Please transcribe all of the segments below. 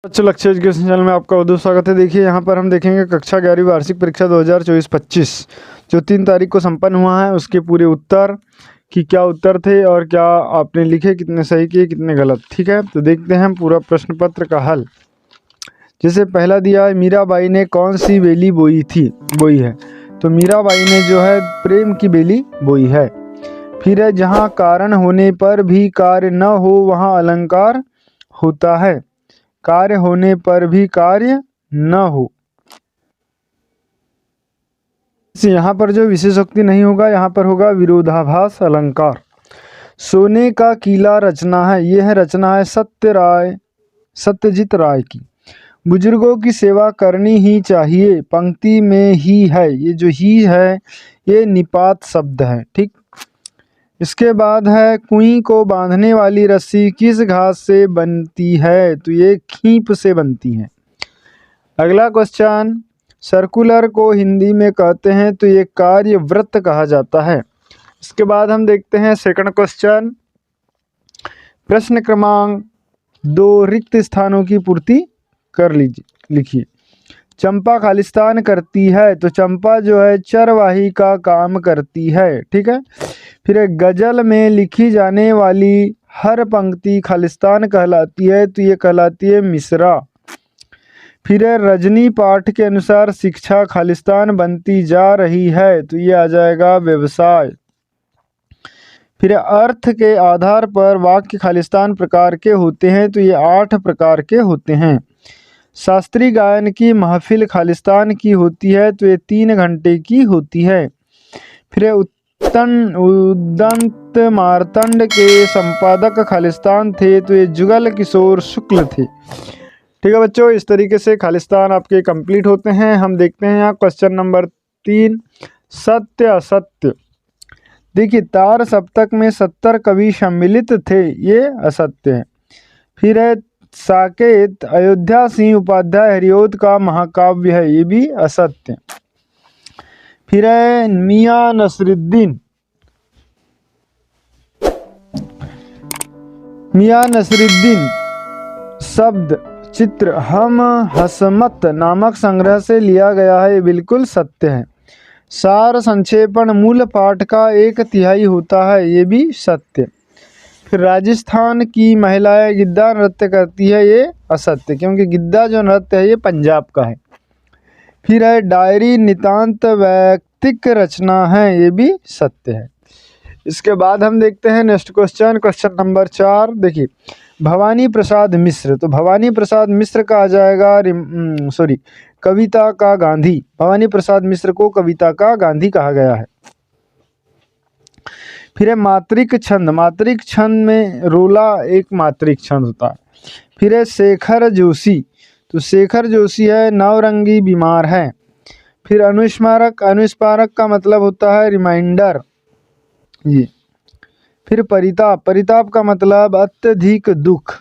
बच्चों लक्ष्य education channel में आपका बहुत स्वागत है। देखिए यहाँ पर हम देखेंगे कक्षा 11वीं वार्षिक परीक्षा 2024-25 जो 3 तारीख को संपन्न हुआ है उसके पूरे उत्तर कि क्या उत्तर थे और क्या आपने लिखे, कितने सही किए कितने गलत। ठीक है, तो देखते हैं हम पूरा प्रश्न पत्र का हल। जैसे पहला दिया है, मीराबाई ने कौन सी बेली बोई है। तो मीराबाई ने जो है प्रेम की बेली बोई है। फिर है, जहाँ कारण होने पर भी कार्य न हो वहाँ अलंकार होता है। कार्य होने पर भी कार्य न हो, यहाँ पर जो विशेषोक्ति नहीं होगा, यहाँ पर होगा विरोधाभास अलंकार। सोने का किला रचना है, यह है रचना है सत्यजीत राय की। बुजुर्गों की सेवा करनी ही चाहिए, पंक्ति में ही है, ये जो ही है ये निपात शब्द है। ठीक, इसके बाद है, कुई को बांधने वाली रस्सी किस घास से बनती है। तो ये खींप से बनती है। अगला क्वेश्चन, सर्कुलर को हिंदी में कहते हैं तो ये कार्यवृत्त कहा जाता है। इसके बाद हम देखते हैं सेकंड क्वेश्चन, प्रश्न क्रमांक 2, रिक्त स्थानों की पूर्ति कर लीजिए। लिखिए, चंपा खालिस्तान करती है, तो चंपा जो है चरवाही का काम करती है। ठीक है, फिर गजल में लिखी जाने वाली हर पंक्ति खालिस्तान कहलाती है, तो ये कहलाती है मिसरा। फिर रजनी पाठ के अनुसार शिक्षा खालिस्तान बनती जा रही है, तो ये आ जाएगा व्यवसाय। फिर अर्थ के आधार पर वाक्य खालिस्तान प्रकार के होते हैं, तो ये 8 प्रकार के होते हैं। शास्त्रीय गायन की महफिल खालिस्तान की होती है, तो ये 3 घंटे की होती है। फिर उदंत मार्तंड के संपादक खालिस्तान थे, तो ये जुगल किशोर शुक्ल थे। ठीक है बच्चों, इस तरीके से खालिस्तान आपके कंप्लीट होते हैं। हम देखते हैं यहाँ क्वेश्चन नंबर 3, सत्य असत्य। देखिए, तार सप्तक में 70 कवि सम्मिलित थे, ये असत्य है। फिर है, साकेत अयोध्या सिंह उपाध्याय हरिओद का महाकाव्य है, ये भी असत्य। फिर है, मियां नसरुद्दीन शब्द चित्र हम हसमत नामक संग्रह से लिया गया है, ये बिल्कुल सत्य है। सार संक्षेपण मूल पाठ का 1/3 होता है, ये भी सत्य। फिर राजस्थान की महिलाएं गिद्धा नृत्य करती है, ये असत्य, क्योंकि गिद्धा जो नृत्य है ये पंजाब का है। फिर है, डायरी नितांत वैयक्तिक रचना है, ये भी सत्य है। इसके बाद हम देखते हैं नेक्स्ट क्वेश्चन, क्वेश्चन नंबर 4। देखिए, भवानी प्रसाद मिश्र, तो भवानी प्रसाद मिश्र का आ जाएगा कविता का गांधी। भवानी प्रसाद मिश्र को कविता का गांधी कहा गया है। फिर है, मात्रिक छंद। मात्रिक छंद में रोला एक मात्रिक छंद होता है। फिर है, शेखर जोशी, तो शेखर जोशी है नवरंगी बीमार है। फिर अनुस्मारक, अनुस्मारक का मतलब होता है रिमाइंडर, ये। फिर परिताप, परिताप का मतलब अत्यधिक दुख।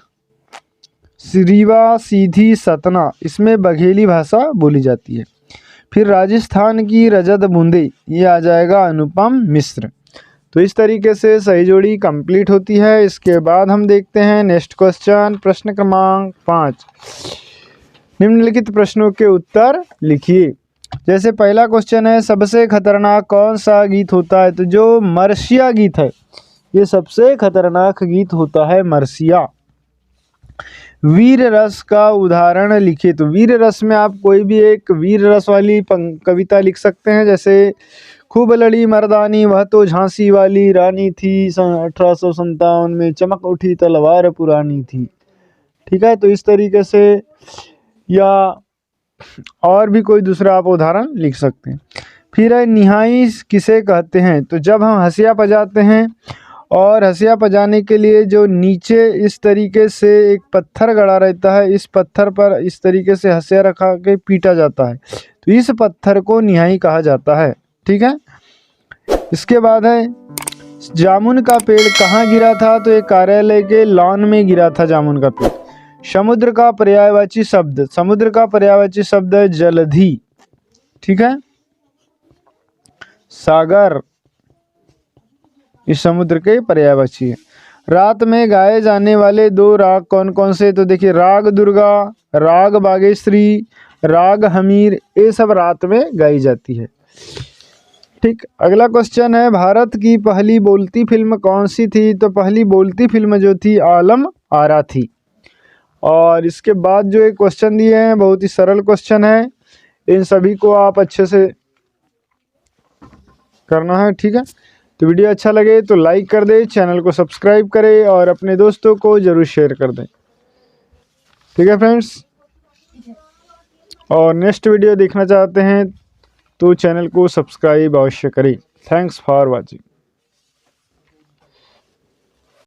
रीवा सीधी सतना, इसमें बघेली भाषा बोली जाती है। फिर राजस्थान की रजत बूंदे, ये आ जाएगा अनुपम मिश्र। तो इस तरीके से सही जोड़ी कंप्लीट होती है। इसके बाद हम देखते हैं नेक्स्ट क्वेश्चन, प्रश्न क्रमांक 5। निम्नलिखित प्रश्नों के उत्तर लिखिए। जैसे पहला क्वेश्चन है, सबसे खतरनाक कौन सा गीत होता है। तो जो मर्सिया गीत है ये सबसे खतरनाक गीत होता है, मर्सिया। वीर रस का उदाहरण लिखिए। तो वीर रस में आप कोई भी एक वीर रस वाली कविता लिख सकते हैं, जैसे खूब लड़ी मर्दानी वह तो झांसी वाली रानी थी, 1857 में चमक उठी तलवार पुरानी थी। ठीक है, तो इस तरीके से, या और भी कोई दूसरा आप उदाहरण लिख सकते हैं। फिर है, निहाई किसे कहते हैं। तो जब हम हंसिया बजाते हैं और हंसिया बजाने के लिए जो नीचे इस तरीके से एक पत्थर गड़ा रहता है, इस पत्थर पर इस तरीके से हंसिया रखा के पीटा जाता है, तो इस पत्थर को निहाई कहा जाता है। ठीक है, इसके बाद है, जामुन का पेड़ कहाँ गिरा था। तो एक कार्यालय के लॉन में गिरा था जामुन का पेड़। समुद्र का पर्यायवाची शब्द, समुद्र का पर्यायवाची शब्द है जलधि। ठीक है, सागर इस समुद्र के पर्यायवाची है। रात में गाए जाने वाले 2 राग कौन कौन से? तो देखिए राग दुर्गा, राग बागेश्वरी, राग हमीर, ये सब रात में गाई जाती है। ठीक, अगला क्वेश्चन है भारत की पहली बोलती फिल्म कौन सी थी? तो पहली बोलती फिल्म जो थी आलम आरा थी। और इसके बाद जो एक क्वेश्चन दिए हैं बहुत ही सरल क्वेश्चन है, इन सभी को आप अच्छे से करना है। ठीक है, तो वीडियो अच्छा लगे तो लाइक कर दें, चैनल को सब्सक्राइब करें और अपने दोस्तों को ज़रूर शेयर कर दें। ठीक है फ्रेंड्स, और नेक्स्ट वीडियो देखना चाहते हैं तो चैनल को सब्सक्राइब अवश्य करें। Thanks for watching.